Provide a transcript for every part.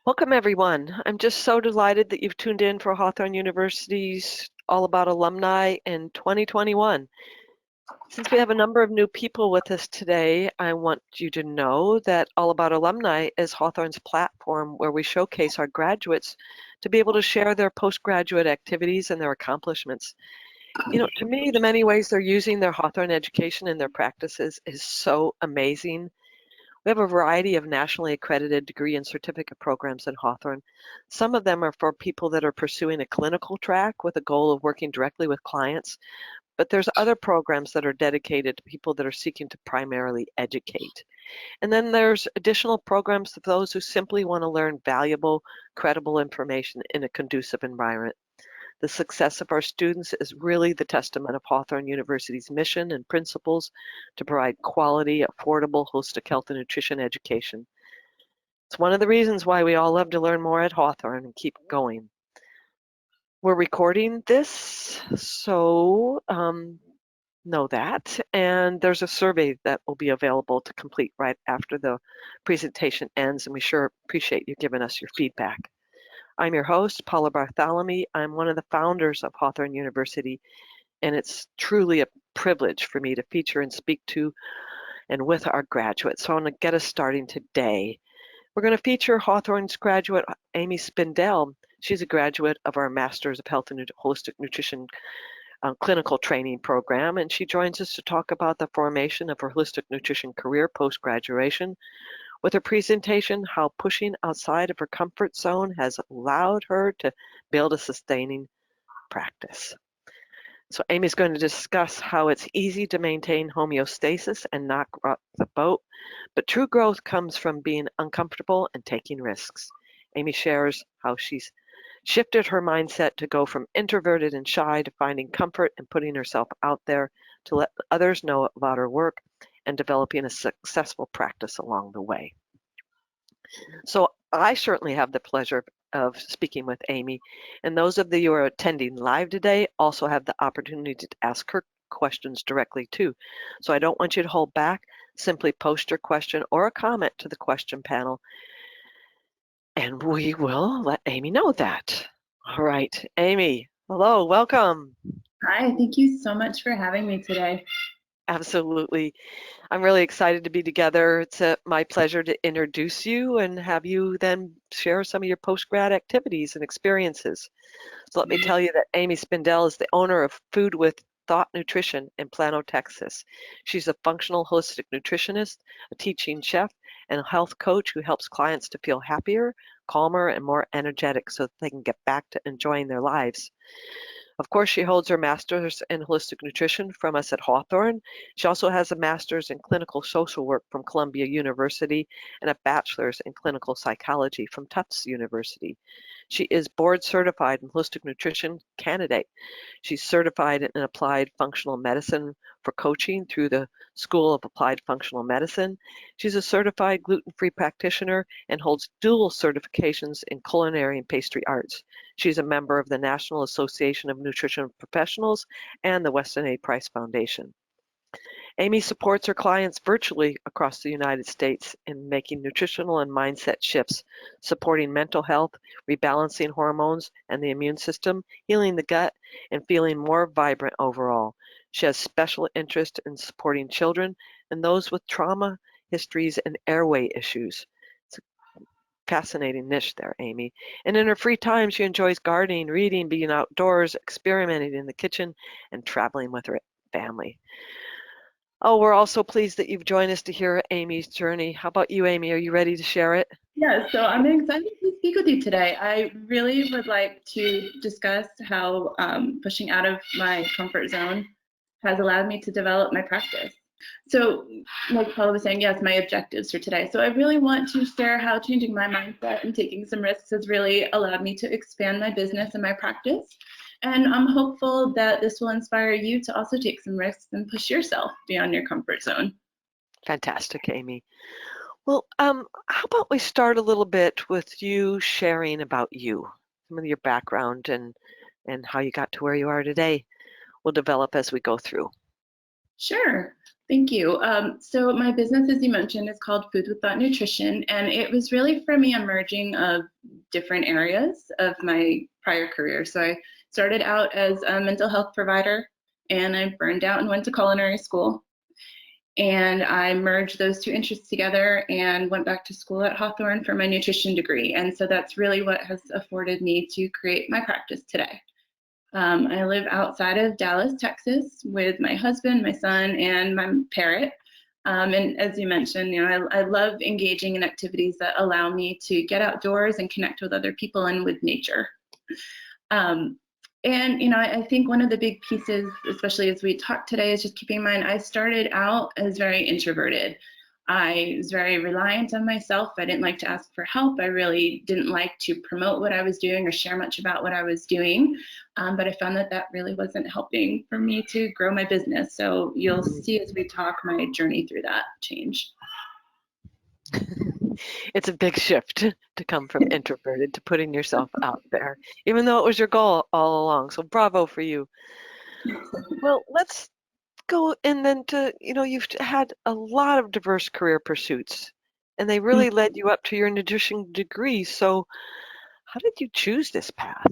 Welcome, everyone. I'm just so delighted that you've tuned in for Hawthorn University's All About Alumni in 2021. Since we have a number of new people with us today, I want you to know that All About Alumni is Hawthorn's platform where we showcase our graduates to be able to share their postgraduate activities and their accomplishments. You know, to me, the many ways they're using their Hawthorn education in their practices is so amazing. We have a variety of nationally accredited degree and certificate programs in Hawthorn. Some of them are for people that are pursuing a clinical track with a goal of working directly with clients, but there's other programs that are dedicated to people that are seeking to primarily educate. And then there's additional programs for those who simply want to learn valuable, credible information in a conducive environment. The success of our students is really the testament of Hawthorn University's mission and principles to provide quality, affordable, holistic health and nutrition education. It's one of the reasons why we all love to learn more at Hawthorn and keep going. We're recording this, so know that. And there's a survey that will be available to complete right after the presentation ends, and we sure appreciate you giving us your feedback. I'm your host, Paula Bartholomew. I'm one of the founders of Hawthorn University, and it's truly a privilege for me to feature and speak to and with our graduates. So I want to get us starting today. We're going to feature Hawthorn's graduate, Amy Spindel. She's a graduate of our Masters of Health and Holistic Nutrition clinical training program, and she joins us to talk about the formation of her holistic nutrition career post-graduation with her presentation, how pushing outside of her comfort zone has allowed her to build a sustaining practice. So Amy's going to discuss how it's easy to maintain homeostasis and not rock the boat, but true growth comes from being uncomfortable and taking risks. Amy shares how she's shifted her mindset to go from introverted and shy to finding comfort and putting herself out there to let others know about her work and developing a successful practice along the way. So I certainly have the pleasure of speaking with Amy, and those of you who are attending live today also have the opportunity to ask her questions directly too. So I don't want you to hold back. Simply post your question or a comment to the question panel, and we will let Amy know that. All right, Amy, hello, welcome. Hi, thank you so much for having me today. Absolutely. I'm really excited to be together. It's my pleasure to introduce you and have you then share some of your post-grad activities and experiences. So let me tell you that Amy Spindel is the owner of Food with Thought Nutrition in Plano, Texas. She's a functional holistic nutritionist, a teaching chef, and a health coach who helps clients to feel happier, calmer, and more energetic so that they can get back to enjoying their lives. Of course, she holds her master's in holistic nutrition from us at Hawthorn. She also has a master's in clinical social work from Columbia University and a bachelor's in clinical psychology from Tufts University. She is board certified in holistic nutrition candidate. She's certified in applied functional medicine for coaching through the School of Applied Functional Medicine. She's a certified gluten-free practitioner and holds dual certifications in culinary and pastry arts. She's a member of the National Association of Nutrition Professionals and the Weston A. Price Foundation. Amy supports her clients virtually across the United States in making nutritional and mindset shifts, supporting mental health, rebalancing hormones and the immune system, healing the gut, and feeling more vibrant overall. She has special interest in supporting children and those with trauma, histories, and airway issues. It's a fascinating niche there, Amy. And in her free time, she enjoys gardening, reading, being outdoors, experimenting in the kitchen, and traveling with her family. Oh, we're also pleased that you've joined us to hear Amy's journey. How about you, Amy? Are you ready to share it? Yeah, so I'm excited to speak with you today. I really would like to discuss how pushing out of my comfort zone has allowed me to develop my practice. So, like Paula was saying, yes, my objectives for today. So I really want to share how changing my mindset and taking some risks has really allowed me to expand my business and my practice. And I'm hopeful that this will inspire you to also take some risks and push yourself beyond your comfort zone. Fantastic, Amy. Well, how about we start a little bit with you sharing about you, some of your background and how you got to where you are today. We'll develop as we go through. Sure. Thank you. So my business, as you mentioned, is called Food with Thought Nutrition, and it was really for me a merging of different areas of my prior career. So I started out as a mental health provider, and I burned out and went to culinary school. And I merged those two interests together and went back to school at Hawthorn for my nutrition degree. And so that's really what has afforded me to create my practice today. I live outside of Dallas, Texas, with my husband, my son, and my parrot. And as you mentioned, I love engaging in activities that allow me to get outdoors and connect with other people and with nature. And I think one of the big pieces, especially as we talk today, is just keeping in mind I started out as very introverted. I was very reliant on myself. I didn't like to ask for help. I really didn't like to promote what I was doing or share much about what I was doing. But I found that really wasn't helping for me to grow my business. So you'll see as we talk my journey through that change. It's a big shift to come from introverted to putting yourself out there, even though it was your goal all along. So bravo for you. Well, let's go and then to, you've had a lot of diverse career pursuits, and they really led you up to your nutrition degree. So how did you choose this path?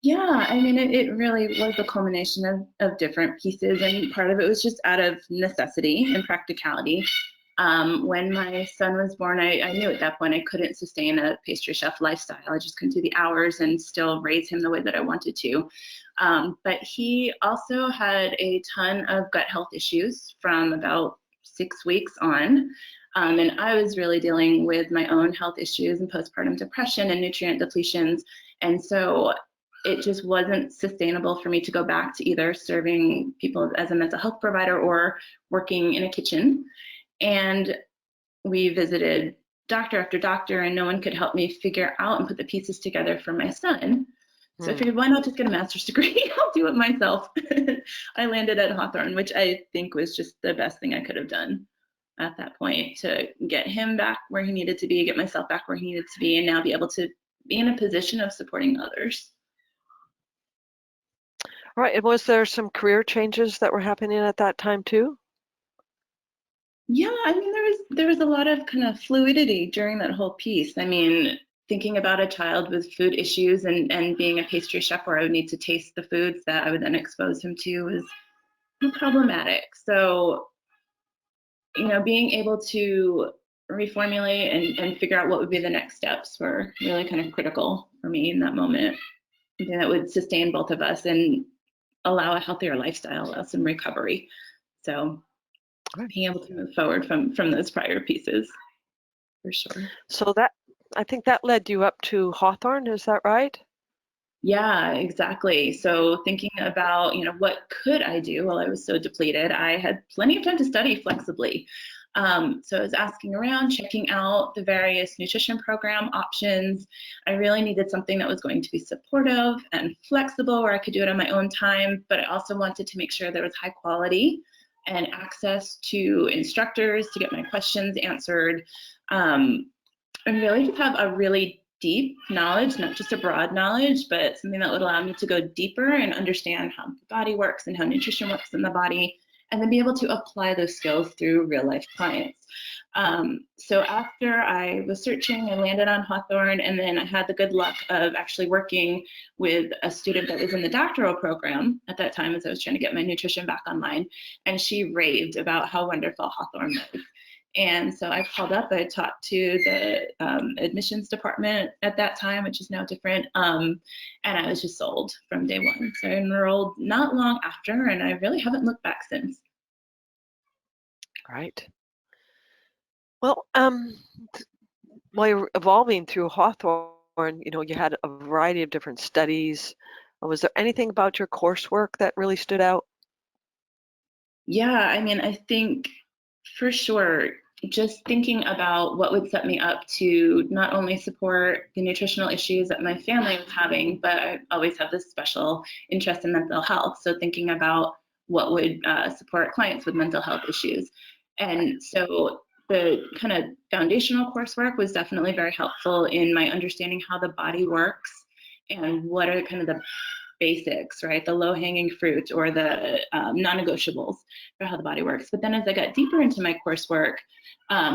Yeah, I mean, it really was a culmination of different pieces, and part of it was just out of necessity and practicality. When my son was born, I knew at that point I couldn't sustain a pastry chef lifestyle. I just couldn't do the hours and still raise him the way that I wanted to. But he also had a ton of gut health issues from about 6 weeks on. And I was really dealing with my own health issues and postpartum depression and nutrient depletions. And so it just wasn't sustainable for me to go back to either serving people as a mental health provider or working in a kitchen. And we visited doctor after doctor, and no one could help me figure out and put the pieces together for my son. So I figured, why not just get a master's degree? I'll do it myself. I landed at Hawthorn, which I think was just the best thing I could have done at that point to get him back where he needed to be, get myself back where he needed to be, and now be able to be in a position of supporting others. Right. And was there some career changes that were happening at that time too? Yeah, I mean, there was a lot of kind of fluidity during that whole piece. I mean, thinking about a child with food issues and being a pastry chef where I would need to taste the foods that I would then expose him to was problematic. So, being able to reformulate and figure out what would be the next steps were really kind of critical for me in that moment. Something that would sustain both of us and allow a healthier lifestyle, allow some recovery. So being able to move forward from those prior pieces, for sure. So I think that led you up to Hawthorn, is that right? Yeah, exactly. So thinking about, what could I do while I was so depleted, I had plenty of time to study flexibly. So I was asking around, checking out the various nutrition program options. I really needed something that was going to be supportive and flexible where I could do it on my own time, but I also wanted to make sure there was high quality and access to instructors to get my questions answered. And really just have a really deep knowledge, not just a broad knowledge, but something that would allow me to go deeper and understand how the body works and how nutrition works in the body, and then be able to apply those skills through real life clients. So after I was searching, I landed on Hawthorn, and then I had the good luck of actually working with a student that was in the doctoral program at that time as I was trying to get my nutrition back online, and she raved about how wonderful Hawthorn was. And so I called up, I talked to the admissions department at that time, which is now different, and I was just sold from day one. So I enrolled not long after, and I really haven't looked back since. Right. Well, while you're evolving through Hawthorn, you had a variety of different studies. Was there anything about your coursework that really stood out? Yeah, I mean, I think for sure, just thinking about what would set me up to not only support the nutritional issues that my family was having, but I always have this special interest in mental health. So thinking about what would support clients with mental health issues. And so the kind of foundational coursework was definitely very helpful in my understanding how the body works and what are kind of the basics, right? The low-hanging fruit or the non-negotiables for how the body works. But then as I got deeper into my coursework,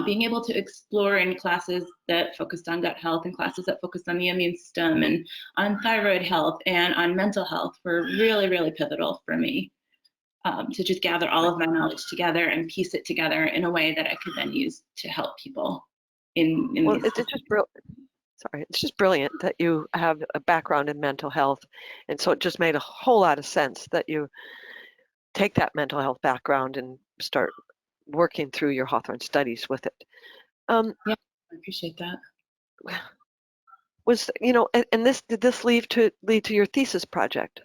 being able to explore in classes that focused on gut health and classes that focused on the immune system and on thyroid health and on mental health were really, really pivotal for me, to just gather all of my knowledge together and piece it together in a way that I could then use to help people in Well, these. it's just brilliant that you have a background in mental health. And so it just made a whole lot of sense that you take that mental health background and start working through your Hawthorn studies with it. Yeah, I appreciate that. And did this lead to your thesis project?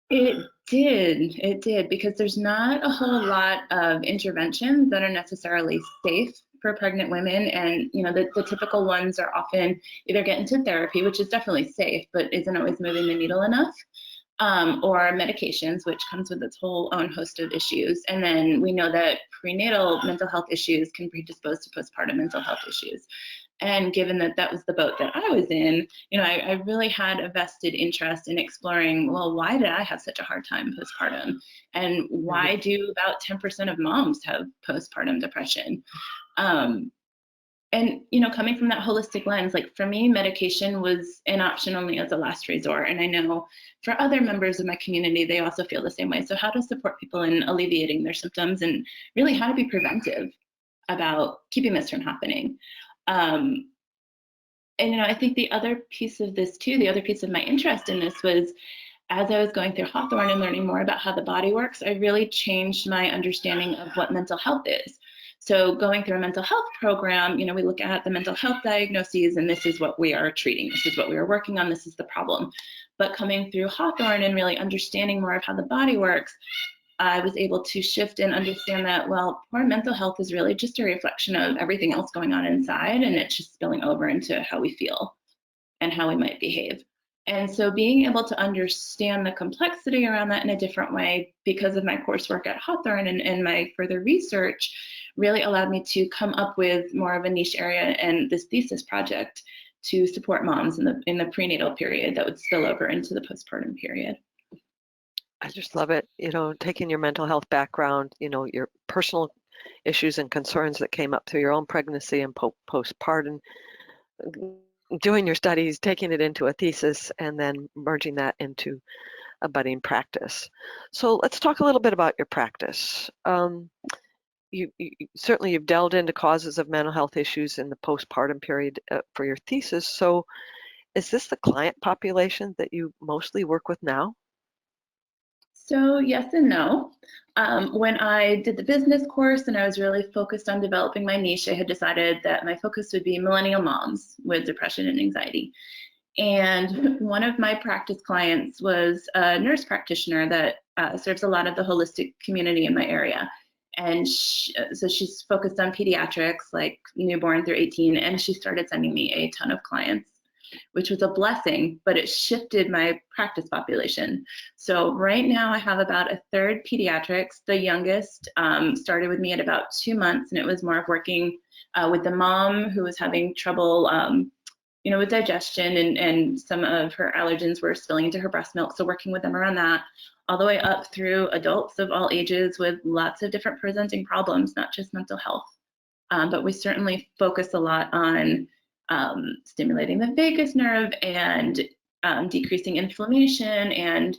It did, because there's not a whole lot of interventions that are necessarily safe for pregnant women. And, the typical ones are often either get into therapy, which is definitely safe, but isn't always moving the needle enough, or medications, which comes with its whole own host of issues. And then we know that prenatal mental health issues can predispose to postpartum mental health issues. And given that that was the boat that I was in, I really had a vested interest in exploring, well, why did I have such a hard time postpartum? And why do about 10% of moms have postpartum depression? And, coming from that holistic lens, like for me, medication was an option only as a last resort. And I know for other members of my community, they also feel the same way. So how to support people in alleviating their symptoms and really how to be preventive about keeping this from happening. And I think the other piece of this too, the other piece of my interest in this was, as I was going through Hawthorn and learning more about how the body works, I really changed my understanding of what mental health is. So going through a mental health program, we look at the mental health diagnoses, and this is what we are treating, this is what we are working on, this is the problem. But coming through Hawthorn and really understanding more of how the body works, I was able to shift and understand that, well, poor mental health is really just a reflection of everything else going on inside, and it's just spilling over into how we feel and how we might behave. And so being able to understand the complexity around that in a different way because of my coursework at Hawthorn and my further research really allowed me to come up with more of a niche area and this thesis project to support moms in the prenatal period that would spill over into the postpartum period. I just love it, taking your mental health background, your personal issues and concerns that came up through your own pregnancy and postpartum, doing your studies, taking it into a thesis, and then merging that into a budding practice. So let's talk a little bit about your practice. Certainly you've delved into causes of mental health issues in the postpartum period for your thesis. So is this the client population that you mostly work with now? So yes and no. When I did the business course and I was really focused on developing my niche, I had decided that my focus would be millennial moms with depression and anxiety. And one of my practice clients was a nurse practitioner that serves a lot of the holistic community in my area. And so she's focused on pediatrics, like newborn through 18, and she started sending me a ton of clients, which was a blessing, but it shifted my practice population. So right now I have about a third pediatrics. The youngest started with me at about 2 months, and it was more of working with the mom who was having trouble with digestion, and some of her allergens were spilling into her breast milk. So working with them around that, all the way up through adults of all ages with lots of different presenting problems, not just mental health. But we certainly focus a lot on stimulating the vagus nerve and decreasing inflammation and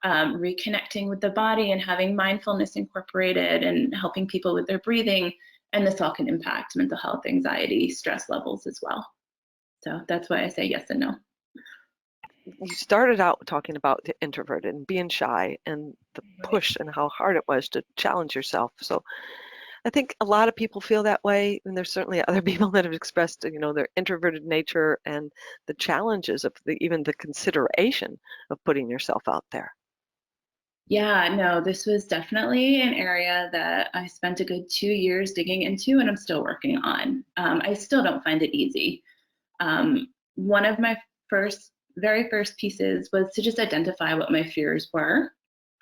reconnecting with the body and having mindfulness incorporated and helping people with their breathing. And this all can impact mental health, anxiety, stress levels as well. So that's why I say yes and no. You started out talking about the introverted and being shy and the push and how hard it was to challenge yourself. So I think a lot of people feel that way, and there's certainly other people that have expressed, their introverted nature and the challenges of even the consideration of putting yourself out there. Yeah, no, this was definitely an area that I spent a good 2 years digging into, and I'm still working on. I still don't find it easy. One of my very first pieces was to just identify what my fears were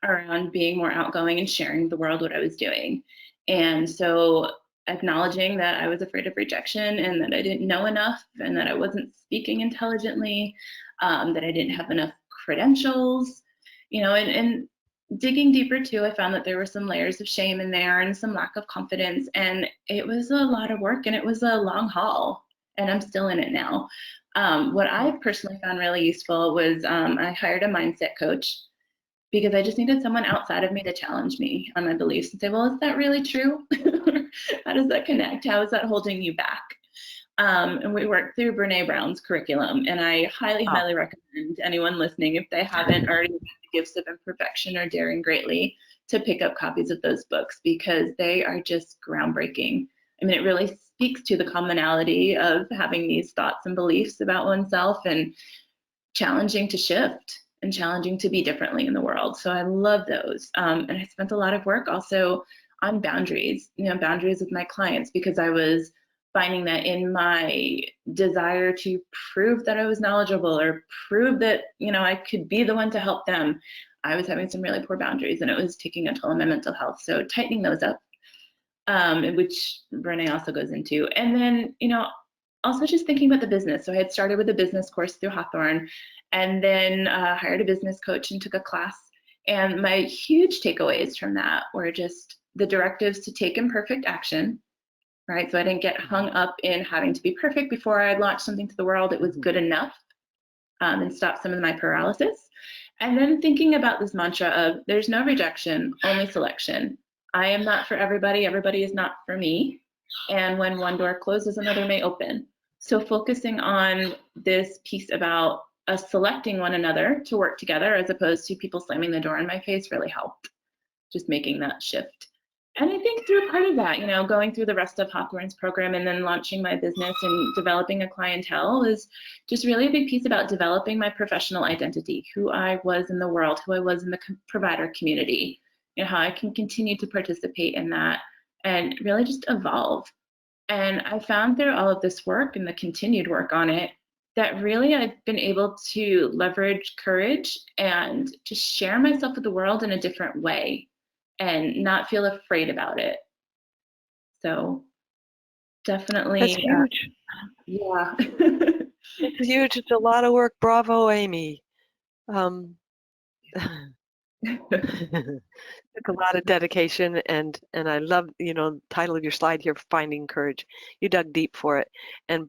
around being more outgoing and sharing with the world what I was doing. And so acknowledging that I was afraid of rejection and that I didn't know enough and that I wasn't speaking intelligently, that I didn't have enough credentials, you know, and digging deeper too, I found that there were some layers of shame in there and some lack of confidence, and it was a lot of work and it was a long haul, and I'm still in it now. What I personally found really useful was I hired a mindset coach because I just needed someone outside of me to challenge me on my beliefs and say, well, is that really true? How does that connect? How is that holding you back? And we worked through Brene Brown's curriculum, and I highly, Oh, highly recommend anyone listening, if they haven't already read The Gifts of Imperfection or Daring Greatly, to pick up copies of those books because they are just groundbreaking. I mean, it really speaks to the commonality of having these thoughts and beliefs about oneself and challenging to shift and challenging to be differently in the world. So I love those. And I spent a lot of work also on boundaries, you know, boundaries with my clients, because I was finding that in my desire to prove that I was knowledgeable or prove that, you know, I could be the one to help them, I was having some really poor boundaries and it was taking a toll on my mental health. So tightening those up, which Brene also goes into. And then, you know, also just thinking about the business. So I had started with a business course through Hawthorn, and then hired a business coach and took a class. And my huge takeaways from that were just the directives to take imperfect action, right? So I didn't get hung up in having to be perfect before I launched something to the world. It was good enough, and stop some of my paralysis. And then thinking about this mantra of there's no rejection, only selection. I am not for everybody. Everybody is not for me. And when one door closes, another may open. So focusing on this piece about us selecting one another to work together as opposed to people slamming the door in my face really helped, just making that shift. And I think through part of that, you know, going through the rest of Hawthorn's program and then launching my business and developing a clientele is just really a big piece about developing my professional identity, who I was in the world, who I was in the provider community, you know, how I can continue to participate in that and really just evolve. And I found through all of this work and the continued work on it that really I've been able to leverage courage and just share myself with the world in a different way and not feel afraid about it. So that's definitely, huge. yeah. It's huge. It's a lot of work. Bravo, Amy. Um, took a lot of dedication, and I love, you know, the title of your slide here, Finding Courage. You dug deep for it, and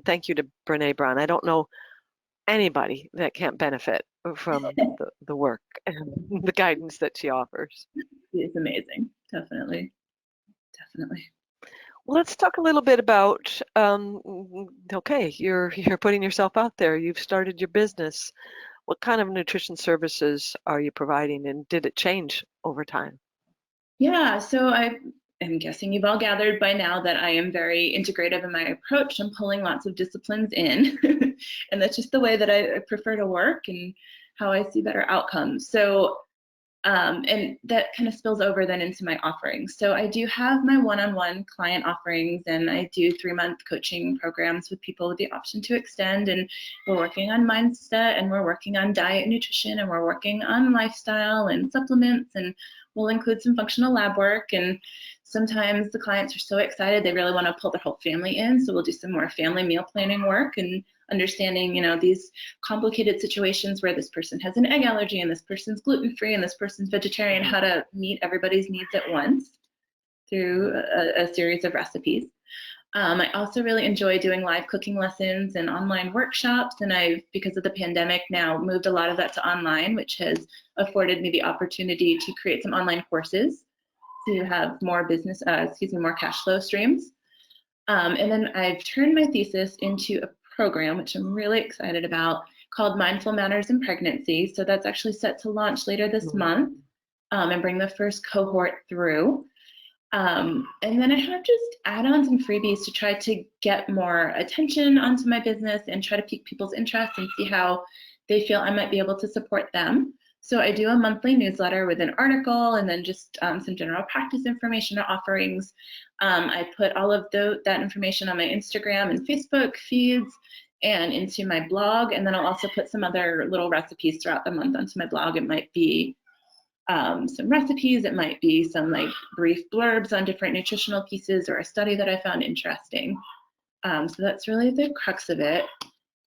thank you to Brene Brown. I don't know anybody that can't benefit from the work and the guidance that she offers. It's amazing. Definitely. Definitely. Well, let's talk a little bit about, okay, you're putting yourself out there. You've started your business. What kind of nutrition services are you providing, and did it change over time? Yeah, so I am guessing you've all gathered by now that I am very integrative in my approach. I'm pulling lots of disciplines in, and that's just the way that I prefer to work and how I see better outcomes. So, and that kind of spills over then into my offerings. So I do have my one-on-one client offerings, and I do 3-month coaching programs with people with the option to extend. And we're working on mindset, and we're working on diet and nutrition, and we're working on lifestyle and supplements, and we'll include some functional lab work. And sometimes the clients are so excited they really want to pull their whole family in, so we'll do some more family meal planning work and understanding, you know, these complicated situations where this person has an egg allergy and this person's gluten-free and this person's vegetarian, how to meet everybody's needs at once through a series of recipes. I also really enjoy doing live cooking lessons and online workshops, and I've, because of the pandemic now, moved a lot of that to online, which has afforded me the opportunity to create some online courses to have more business, more cash flow streams. And then I've turned my thesis into a program, which I'm really excited about, called Mindful Manners in Pregnancy. So that's actually set to launch later this month, and bring the first cohort through. And then I have just add-ons and freebies to try to get more attention onto my business and try to pique people's interest and see how they feel I might be able to support them. So I do a monthly newsletter with an article and then just some general practice information or offerings. I put all of that information on my Instagram and Facebook feeds and into my blog. And then I'll also put some other little recipes throughout the month onto my blog. It might be some recipes, it might be some like brief blurbs on different nutritional pieces or a study that I found interesting. So that's really the crux of it.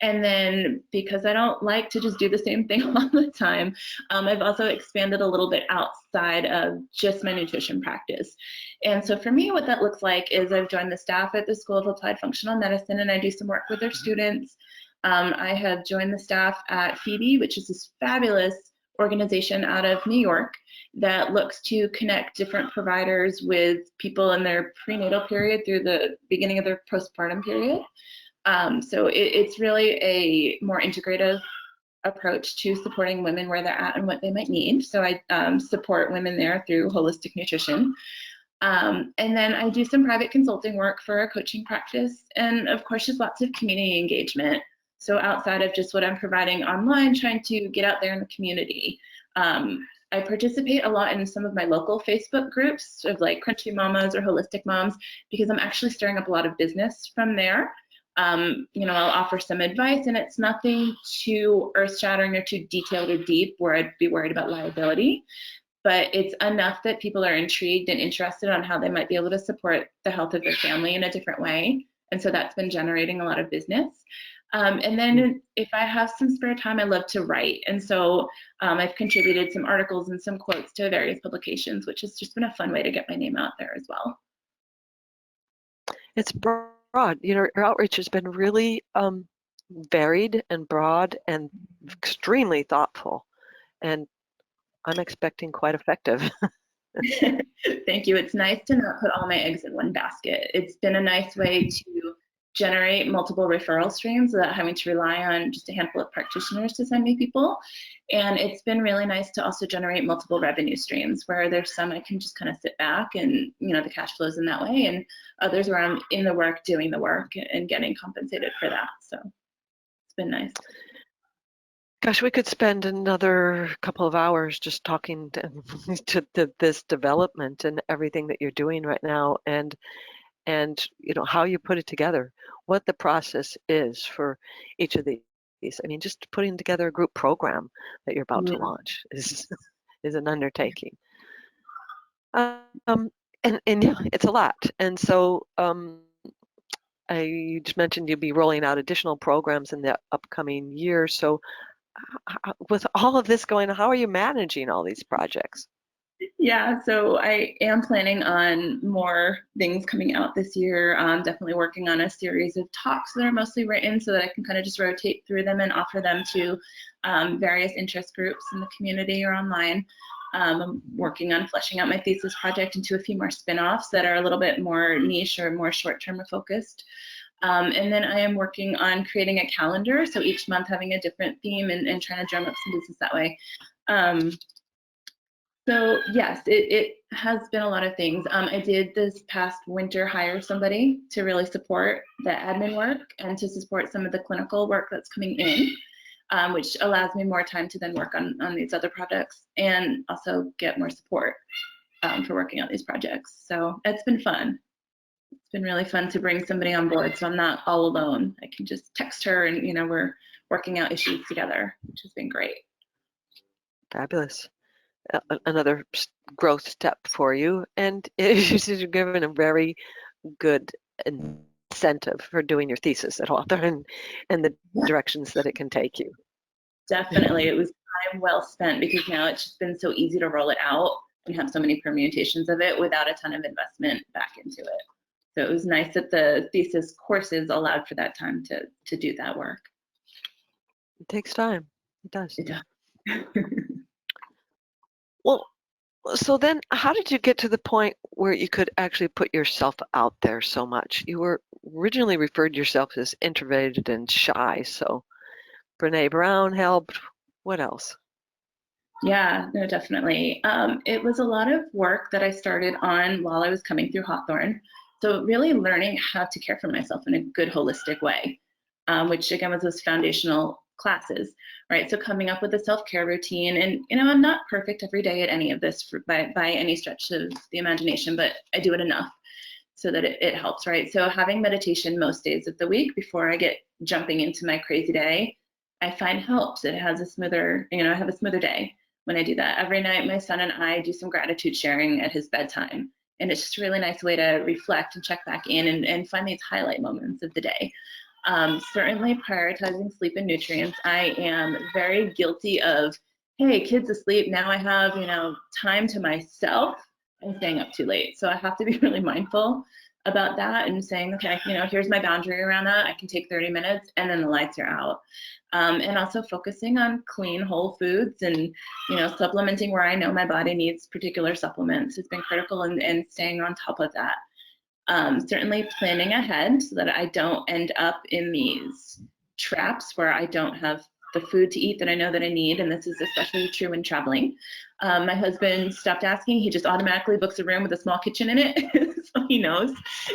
And then because I don't like to just do the same thing all the time, I've also expanded a little bit outside of just my nutrition practice. And so for me, what that looks like is I've joined the staff at the School of Applied Functional Medicine, and I do some work with their students. I have joined the staff at Phoebe, which is this fabulous organization out of New York that looks to connect different providers with people in their prenatal period through the beginning of their postpartum period. So it's really a more integrative approach to supporting women where they're at and what they might need. So I support women there through holistic nutrition. And then I do some private consulting work for a coaching practice. And of course, just lots of community engagement. So outside of just what I'm providing online, trying to get out there in the community. I participate a lot in some of my local Facebook groups of like Crunchy Mamas or Holistic Moms, because I'm actually stirring up a lot of business from there. You know, I'll offer some advice, and it's nothing too earth-shattering or too detailed or deep where I'd be worried about liability, but it's enough that people are intrigued and interested on how they might be able to support the health of their family in a different way. And so that's been generating a lot of business. And then if I have some spare time, I love to write. And so I've contributed some articles and some quotes to various publications, which has just been a fun way to get my name out there as well. It's broad. You know, your outreach has been really varied and broad and extremely thoughtful. And I'm expecting quite effective. Thank you. It's nice to not put all my eggs in one basket. It's been a nice way to generate multiple referral streams without having to rely on just a handful of practitioners to send me people. And it's been really nice to also generate multiple revenue streams where there's some I can just kind of sit back and, you know, the cash flows in that way, and others where I'm in the work, doing the work and getting compensated for that. So it's been nice. Gosh, we could spend another couple of hours just talking to this development and everything that you're doing right now, and you know how you put it together, what the process is for each of these. I mean, just putting together a group program that you're about to launch is an undertaking. And yeah, it's a lot. And so you just mentioned you'll be rolling out additional programs in the upcoming year. So with all of this going on, how are you managing all these projects? Yeah, so I am planning on more things coming out this year. I'm definitely working on a series of talks that are mostly written so that I can kind of just rotate through them and offer them to various interest groups in the community or online. I'm working on fleshing out my thesis project into a few more spin-offs that are a little bit more niche or more short-term focused. And then I am working on creating a calendar, so each month having a different theme and trying to drum up some business that way. So yes, it has been a lot of things. I did this past winter hire somebody to really support the admin work and to support some of the clinical work that's coming in, which allows me more time to then work on these other projects and also get more support for working on these projects. So it's been fun. It's been really fun to bring somebody on board, so I'm not all alone. I can just text her and, you know, we're working out issues together, which has been great. Fabulous. Another growth step for you, and you're given a very good incentive for doing your thesis at Hawthorn and the directions that it can take you. Definitely, it was time well spent because now it's just been so easy to roll it out and have so many permutations of it without a ton of investment back into it. So it was nice that the thesis courses allowed for that time to do that work. It takes time. It does. It does. Well, so then how did you get to the point where you could actually put yourself out there so much? You were originally referred to yourself as introverted and shy, so Brene Brown helped. What else? Yeah, no, definitely. It was a lot of work that I started on while I was coming through Hawthorn. So really learning how to care for myself in a good holistic way, which again was those foundational classes, right? So coming up with a self-care routine, and you know, I'm not perfect every day at any of this by any stretch of the imagination, but I do it enough so that it helps, right? So having meditation most days of the week before I get jumping into my crazy day, I find helps. It has a smoother, you know, I have a smoother day when I do that. Every night, my son and I do some gratitude sharing at his bedtime. And it's just a really nice way to reflect and check back in and find these highlight moments of the day. Certainly prioritizing sleep and nutrients. I am very guilty of, hey, kids asleep, now I have, time to myself and staying up too late. So I have to be really mindful about that and saying, okay, here's my boundary around that. I can take 30 minutes and then the lights are out. And also focusing on clean, whole foods and, supplementing where I know my body needs particular supplements has been critical, and staying on top of that. Certainly planning ahead so that I don't end up in these traps where I don't have the food to eat that I know that I need, and this is especially true when traveling. My husband stopped asking. He just automatically books a room with a small kitchen in it. So he knows,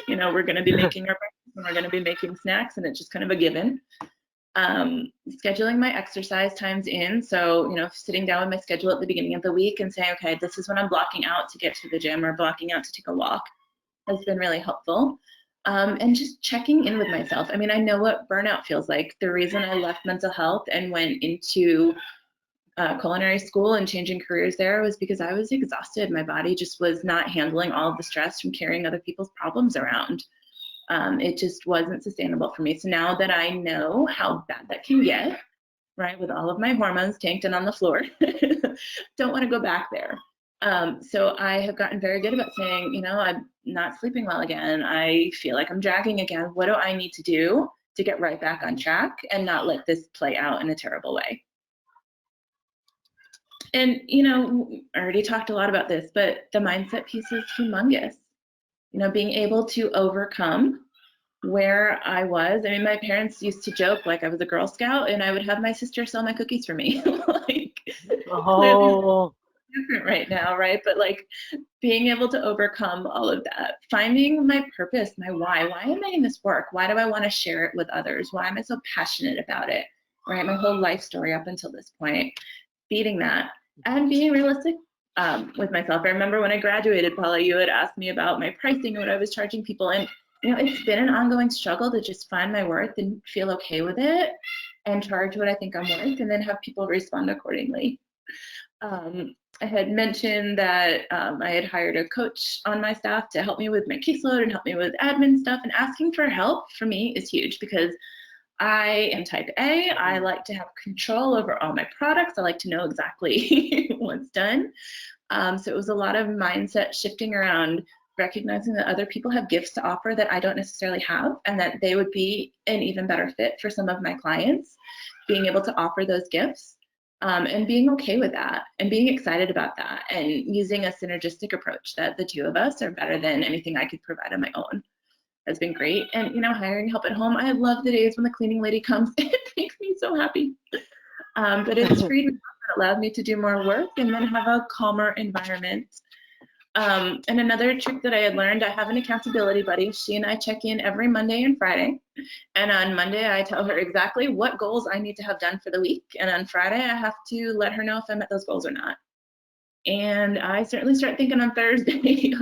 we're going to be making our breakfast and we're going to be making snacks, and it's just kind of a given. Scheduling my exercise times in. So, sitting down with my schedule at the beginning of the week and saying, okay, this is when I'm blocking out to get to the gym or blocking out to take a walk has been really helpful. And just checking in with myself. I mean, I know what burnout feels like. The reason I left mental health and went into culinary school and changing careers there was because I was exhausted. My body just was not handling all of the stress from carrying other people's problems around. It just wasn't sustainable for me. So now that I know how bad that can get, right, with all of my hormones tanked and on the floor, don't want to go back there. So I have gotten very good about saying, I'm not sleeping well again. I feel like I'm dragging again. What do I need to do to get right back on track and not let this play out in a terrible way? And, I already talked a lot about this, but the mindset piece is humongous. Being able to overcome where I was. I mean, my parents used to joke like I was a Girl Scout and I would have my sister sell my cookies for me. Clearly different right now, right? But being able to overcome all of that, finding my purpose, my why am I in this work? Why do I want to share it with others? Why am I so passionate about it, right? My whole life story up until this point, feeding that and being realistic with myself. I remember when I graduated, Paula, you had asked me about my pricing and what I was charging people, and it's been an ongoing struggle to just find my worth and feel okay with it and charge what I think I'm worth and then have people respond accordingly. I had mentioned that I had hired a coach on my staff to help me with my caseload and help me with admin stuff, and asking for help for me is huge because I am type A. I like to have control over all my products. I like to know exactly what's done. So it was a lot of mindset shifting around recognizing that other people have gifts to offer that I don't necessarily have, and that they would be an even better fit for some of my clients, being able to offer those gifts, and being okay with that and being excited about that, and using a synergistic approach that the two of us are better than anything I could provide on my own has been great. And hiring help at home, I love the days when the cleaning lady comes. It makes me so happy. But it's freed me up. It allowed me to do more work and then have a calmer environment. And another trick that I had learned, I have an accountability buddy. She and I check in every Monday and Friday. And on Monday, I tell her exactly what goals I need to have done for the week. And on Friday, I have to let her know if I met those goals or not. And I certainly start thinking on Thursday,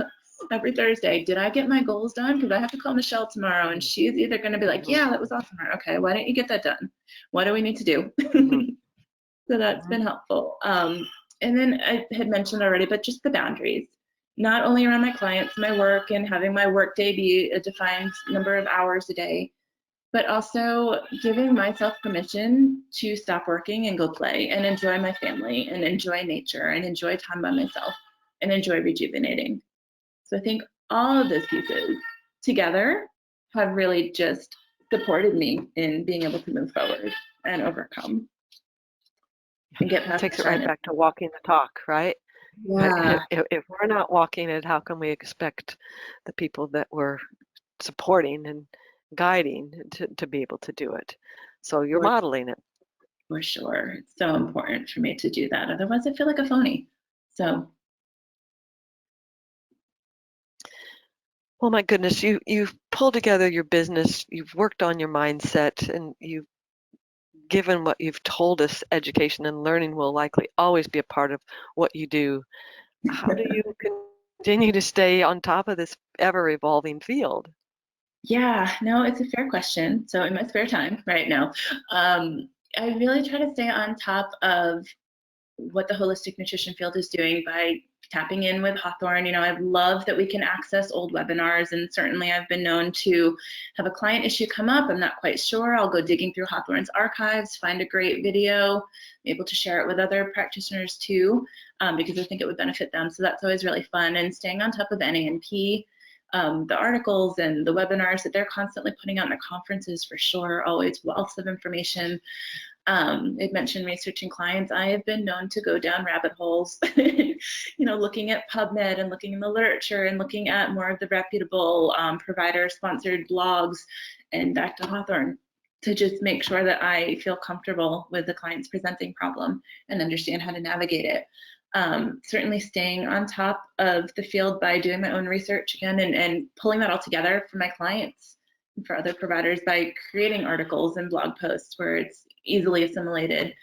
every Thursday, did I get my goals done? Because I have to call Michelle tomorrow, and she's either going to be like, yeah, that was awesome. Okay, why didn't you get that done? What do we need to do? So that's been helpful. And then I had mentioned already, but just the boundaries, not only around my clients, my work, and having my work day be a defined number of hours a day, but also giving myself permission to stop working and go play and enjoy my family and enjoy nature and enjoy time by myself and enjoy rejuvenating. So I think all of those pieces together have really just supported me in being able to move forward and overcome and get past. Takes it right back to walking the talk, right? Yeah. If we're not walking it, how can we expect the people that we're supporting and guiding to be able to do it? So you're modeling it. For sure. It's so important for me to do that. Otherwise, I feel like a phony. So. Well, my goodness, you've pulled together your business, you've worked on your mindset, and you've given what you've told us, education and learning will likely always be a part of what you do. How do you continue to stay on top of this ever-evolving field? Yeah, no, it's a fair question. So in my spare time right now, I really try to stay on top of what the holistic nutrition field is doing by tapping in with Hawthorn. You know, I love that we can access old webinars, and certainly I've been known to have a client issue come up. I'm not quite sure. I'll go digging through Hawthorn's archives, find a great video, I'm able to share it with other practitioners too, because I think it would benefit them. So that's always really fun. And staying on top of NANP, the articles and the webinars that they're constantly putting out in their conferences, for sure, always wealth of information. It mentioned researching clients. I have been known to go down rabbit holes, you know, looking at PubMed and looking in the literature and looking at more of the reputable provider-sponsored blogs and back to Hawthorn to just make sure that I feel comfortable with the client's presenting problem and understand how to navigate it. Certainly staying on top of the field by doing my own research again and pulling that all together for my clients and for other providers by creating articles and blog posts where it's easily assimilated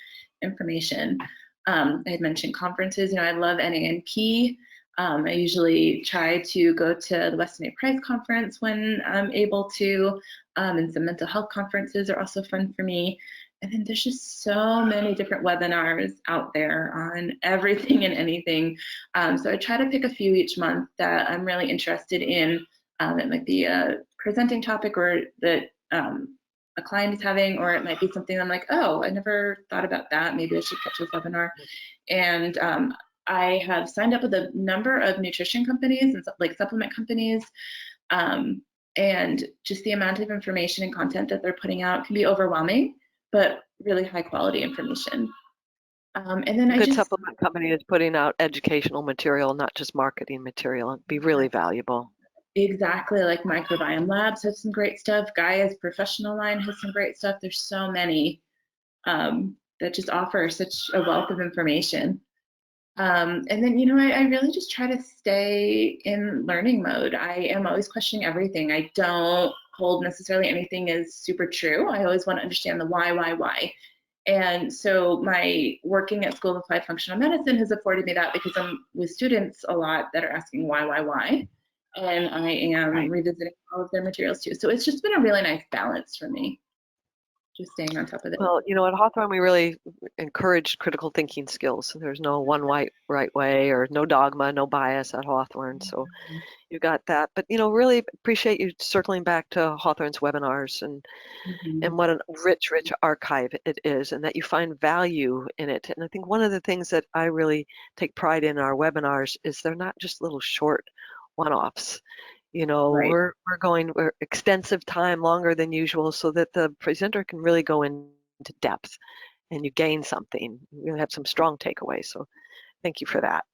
information. I had mentioned conferences. You know, I love NANP. I usually try to go to the Weston A. Price conference when I'm able to, and some mental health conferences are also fun for me. And then there's just so many different webinars out there on everything and anything. So I try to pick a few each month that I'm really interested in. It might be a presenting topic or that a client is having, or it might be something I'm like, oh, I never thought about that. Maybe I should catch this webinar. And I have signed up with a number of nutrition companies and like supplement companies. And just the amount of information and content that they're putting out can be overwhelming, but really high quality information. And then a good supplement company is putting out educational material, not just marketing material. It'd be really valuable. Exactly, like Microbiome Labs has some great stuff. Gaia's Professional line has some great stuff. There's so many that just offer such a wealth of information. And then, you know, I really just try to stay in learning mode. I am always questioning everything. I don't hold necessarily anything as super true. I always want to understand the why. And so my working at School of Applied Functional Medicine has afforded me that, because I'm with students a lot that are asking why. And I am revisiting all of their materials too. So it's just been a really nice balance for me, just staying on top of it. Well, you know, at Hawthorn, we really encourage critical thinking skills. There's no one right way or no dogma, no bias at Hawthorn. So you got that. But, you know, really appreciate you circling back to Hawthorn's webinars and what a rich archive it is, and that you find value in it. And I think one of the things that I really take pride in our webinars is they're not just little short one-offs. You know, we're extensive time, longer than usual, so that the presenter can really go into depth and you gain something. You have some strong takeaways. So thank you for that.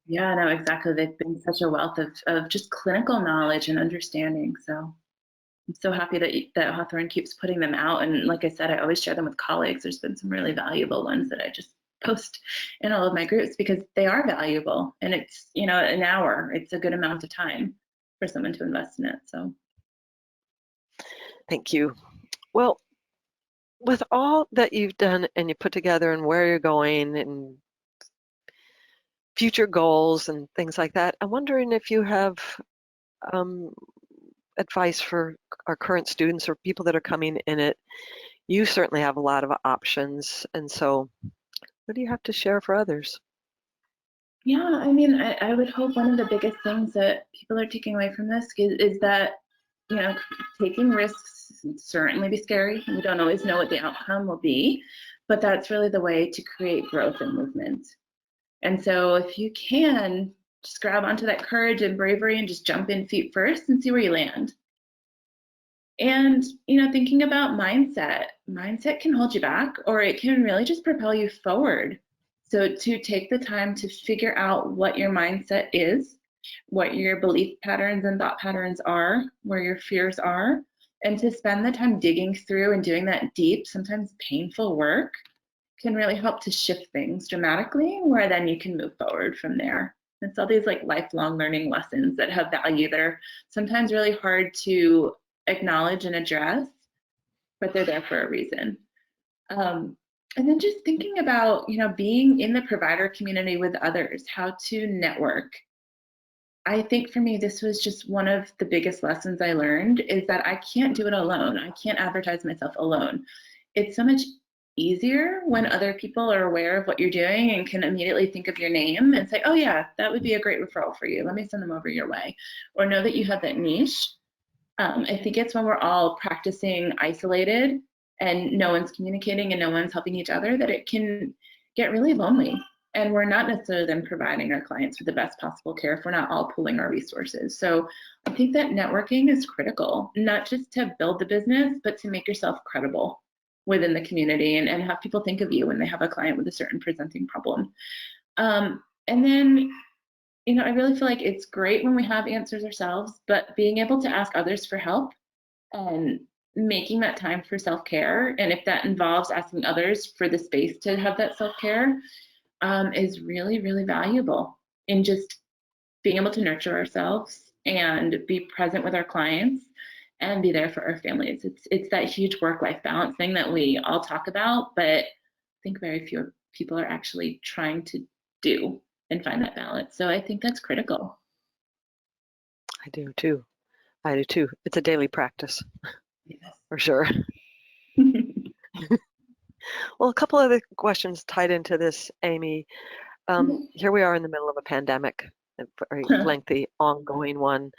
Yeah, no, exactly. They've been such a wealth of just clinical knowledge and understanding. So I'm so happy that Hawthorn keeps putting them out. And like I said, I always share them with colleagues. There's been some really valuable ones that I just post in all of my groups because they are valuable. And it's, you know, an hour. It's a good amount of time for someone to invest in it. So thank you. Well, with all that you've done and you put together and where you're going and future goals and things like that, I'm wondering if you have advice for our current students or people that are coming in it. You certainly have a lot of options. And so what do you have to share for others? Yeah, I mean, I would hope one of the biggest things that people are taking away from this is that, you know, taking risks certainly be scary. We don't always know what the outcome will be, but that's really the way to create growth and movement. And so if you can, just grab onto that courage and bravery and just jump in feet first and see where you land. And, you know, thinking about mindset can hold you back, or it can really just propel you forward. So to take the time to figure out what your mindset is, what your belief patterns and thought patterns are, where your fears are, and to spend the time digging through and doing that deep, sometimes painful work can really help to shift things dramatically, where then you can move forward from there. It's all these like lifelong learning lessons that have value that are sometimes really hard to acknowledge and address, but they're there for a reason. And then just thinking about, you know, being in the provider community with others, how to network. I think for me, this was just one of the biggest lessons I learned, is that I can't do it alone. I can't advertise myself alone. It's so much easier when other people are aware of what you're doing and can immediately think of your name and say, oh yeah, that would be a great referral for you. Let me send them over your way. Or know that you have that niche. I think it's when we're all practicing isolated and no one's communicating and no one's helping each other that it can get really lonely. And we're not necessarily then providing our clients with the best possible care if we're not all pooling our resources. So I think that networking is critical, not just to build the business, but to make yourself credible within the community and have people think of you when they have a client with a certain presenting problem. And then, you know, I really feel like it's great when we have answers ourselves, but being able to ask others for help and making that time for self-care, and if that involves asking others for the space to have that self-care, is really, really valuable in just being able to nurture ourselves and be present with our clients and be there for our families. It's that huge work-life balance thing that we all talk about, but I think very few people are actually trying to do and find that balance. So I think that's critical. I do too. I do too. It's a daily practice, Yes. for sure. Well, a couple other questions tied into this, Amy. Here we are in the middle of a pandemic, a very lengthy, ongoing one.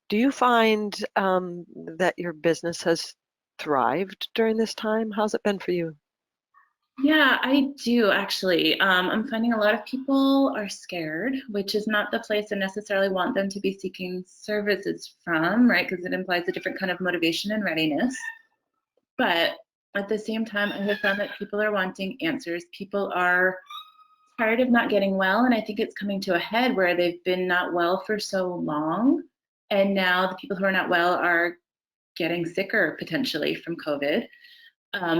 Do you find that your business has thrived during this time? How's it been for you? Yeah, I do actually. I'm finding a lot of people are scared, which is not the place I necessarily want them to be seeking services from, right? Because it implies a different kind of motivation and readiness. But at the same time, I have found that people are wanting answers. People are tired of not getting well, and I think it's coming to a head where they've been not well for so long, and now the people who are not well are getting sicker potentially from COVID.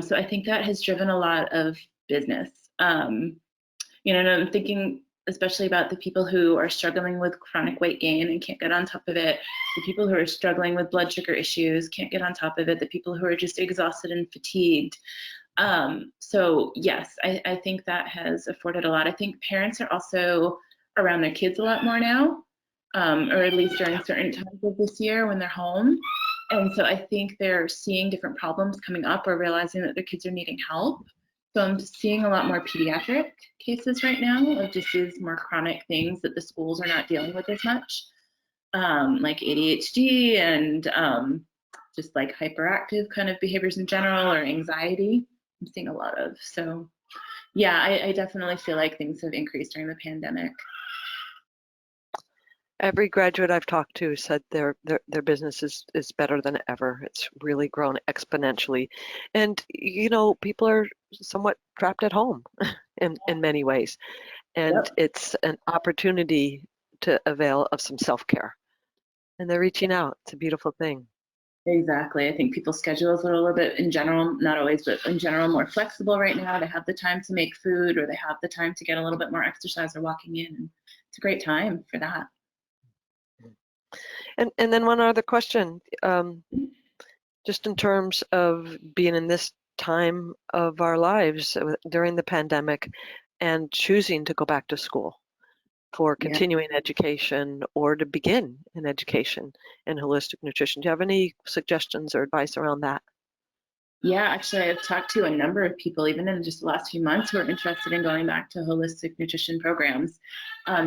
So I think that has driven a lot of business. You know, and I'm thinking especially about the people who are struggling with chronic weight gain and can't get on top of it, the people who are struggling with blood sugar issues can't get on top of it, the people who are just exhausted and fatigued. So yes, I think that has afforded a lot. I think parents are also around their kids a lot more now, or at least during certain times of this year when they're home. And so I think they're seeing different problems coming up or realizing that their kids are needing help. So I'm seeing a lot more pediatric cases right now of just these more chronic things that the schools are not dealing with as much, like ADHD and just like hyperactive kind of behaviors in general or anxiety. I'm seeing a lot of. So yeah, I definitely feel like things have increased during the pandemic. Every graduate I've talked to said their business is better than ever. It's really grown exponentially. And, you know, people are somewhat trapped at home in many ways. And Yep. it's an opportunity to avail of some self-care. And they're reaching out. It's a beautiful thing. Exactly. I think people's schedules are a little bit in general, not always, but in general, more flexible right now. They have the time to make food or they have the time to get a little bit more exercise or walking in. It's a great time for that. And then one other question, just in terms of being in this time of our lives during the pandemic and choosing to go back to school for Yeah. continuing education or to begin an education in holistic nutrition. Do you have any suggestions or advice around that? Yeah, actually, I've talked to a number of people, even in just the last few months, who are interested in going back to holistic nutrition programs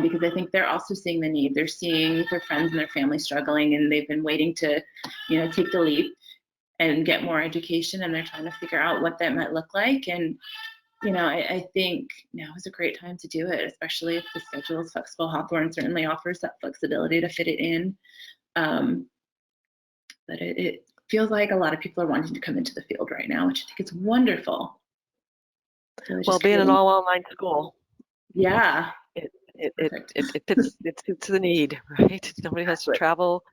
because I think they're also seeing the need. They're seeing their friends and their family struggling, and they've been waiting to, you know, take the leap and get more education, and they're trying to figure out what that might look like. And, you know, I think now is a great time to do it, especially if the schedule is flexible. Hawthorn certainly offers that flexibility to fit it in. But it feels like a lot of people are wanting to come into the field right now, which I think is wonderful. So Well, just being an creating, all online school, yeah, perfect. it fits the need, right? Nobody has to Exactly. travel.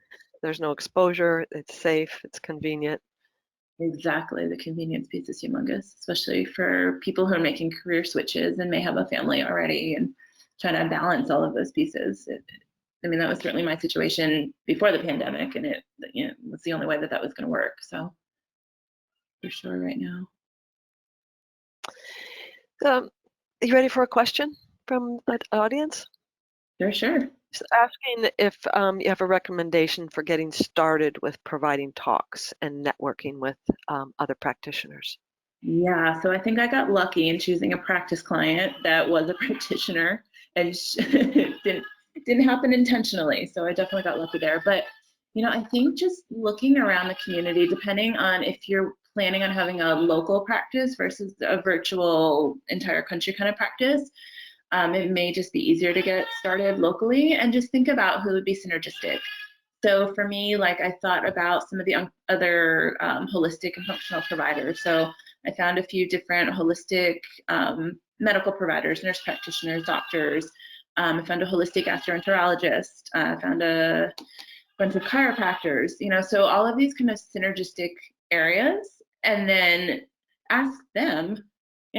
There's no exposure. It's safe. It's convenient. Exactly. The convenience piece is humongous, especially for people who are making career switches and may have a family already and trying to balance all of those pieces. I mean, that was certainly my situation before the pandemic, and it, you know, was the only way that that was going to work. So for sure, right now. Are you ready for a question from the audience? Sure. Just asking if you have a recommendation for getting started with providing talks and networking with other practitioners. Yeah, so I think I got lucky in choosing a practice client that was a practitioner, and it didn't happen intentionally. So I definitely got lucky there. But I think just looking around the community, depending on if you're planning on having a local practice versus a virtual entire country kind of practice, it may just be easier to get started locally and just think about who would be synergistic. So for me, like I thought about some of the other holistic and functional providers. So I found a few different holistic medical providers, nurse practitioners, doctors. I found a holistic gastroenterologist. I found a bunch of chiropractors, so all of these kind of synergistic areas, and then ask them,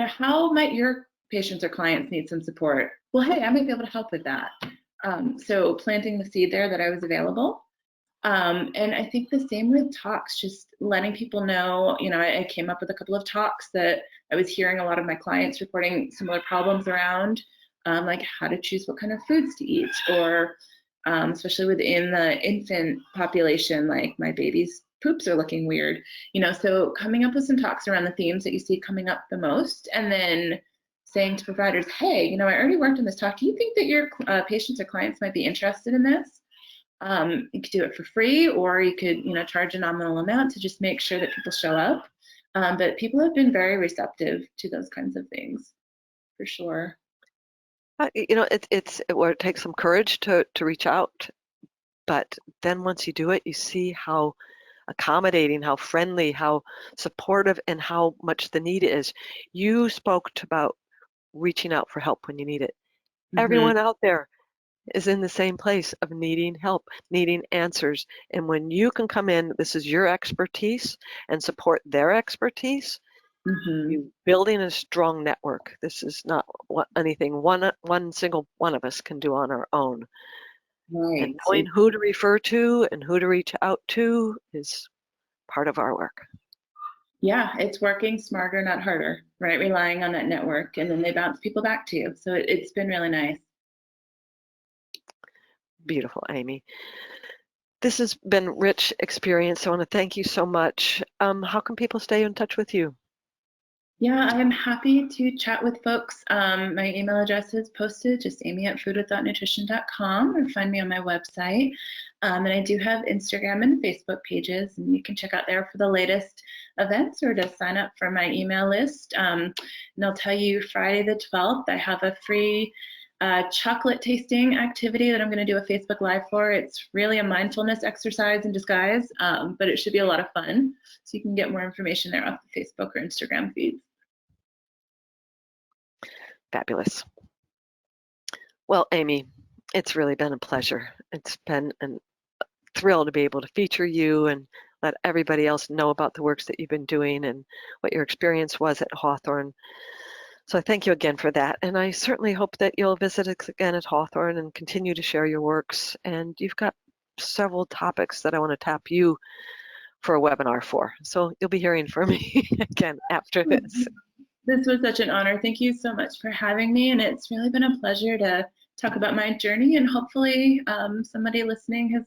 how might your patients or clients need some support? Well, hey, I might be able to help with that. So planting the seed there that I was available. And I think the same with talks, just letting people know, I came up with a couple of talks that I was hearing a lot of my clients reporting similar problems around, like how to choose what kind of foods to eat, or especially within the infant population, like my baby's poops are looking weird, so coming up with some talks around the themes that you see coming up the most, and then saying to providers, hey, I already worked on this talk. Do you think that your patients or clients might be interested in this? You could do it for free, or you could, charge a nominal amount to just make sure that people show up. But people have been very receptive to those kinds of things, for sure. It takes some courage to reach out, but then once you do it, you see how accommodating, how friendly, how supportive, and how much the need is. You spoke about reaching out for help when you need it. Everyone out there is in the same place of needing help, needing answers. And when you can come in, this is your expertise, and support their expertise, you're building a strong network. This is not anything one single one of us can do on our own. Right. And knowing who to refer to and who to reach out to is part of our work. Yeah, it's working smarter, not harder, right? Relying on that network, and then they bounce people back to you. So it's been really nice. Beautiful, Amy. This has been rich experience. I want to thank you so much. How can people stay in touch with you? Yeah, I'm happy to chat with folks. My email address is posted, just amy@foodwithoutnutrition.com, or find me on my website. And I do have Instagram and Facebook pages, and you can check out there for the latest events or to sign up for my email list. And I'll tell you, Friday the 12th, I have a free chocolate tasting activity that I'm going to do a Facebook Live for. It's really a mindfulness exercise in disguise, but it should be a lot of fun. So you can get more information there off the Facebook or Instagram feeds. Fabulous. Well, Amy, it's really been a pleasure. It's been a thrill to be able to feature you and let everybody else know about the works that you've been doing and what your experience was at Hawthorn. So I thank you again for that. And I certainly hope that you'll visit us again at Hawthorn and continue to share your works. And you've got several topics that I want to tap you for a webinar for. So you'll be hearing from me again after this. This was such an honor. Thank you so much for having me. And it's really been a pleasure to talk about my journey. And hopefully somebody listening has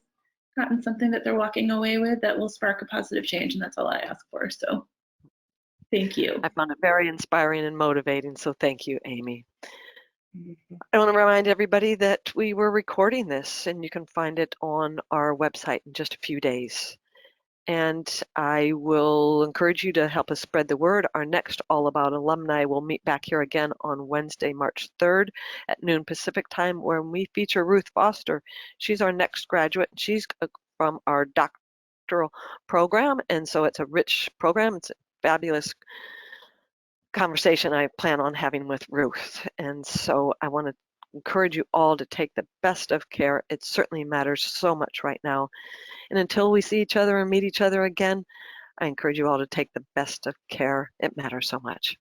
gotten something that they're walking away with that will spark a positive change. And that's all I ask for. So thank you. I found it very inspiring and motivating. So thank you, Amy. I want to remind everybody that we were recording this, and you can find it on our website in just a few days. And I will encourage you to help us spread the word. Our next All About Alumni will meet back here again on Wednesday, March 3rd at noon Pacific time, where we feature Ruth Foster. She's our next graduate. She's from our doctoral program, and so it's a rich program. It's a fabulous conversation I plan on having with Ruth. And so I want to encourage you all to take the best of care. It certainly matters so much right now. And until we see each other and meet each other again, I encourage you all to take the best of care. It matters so much.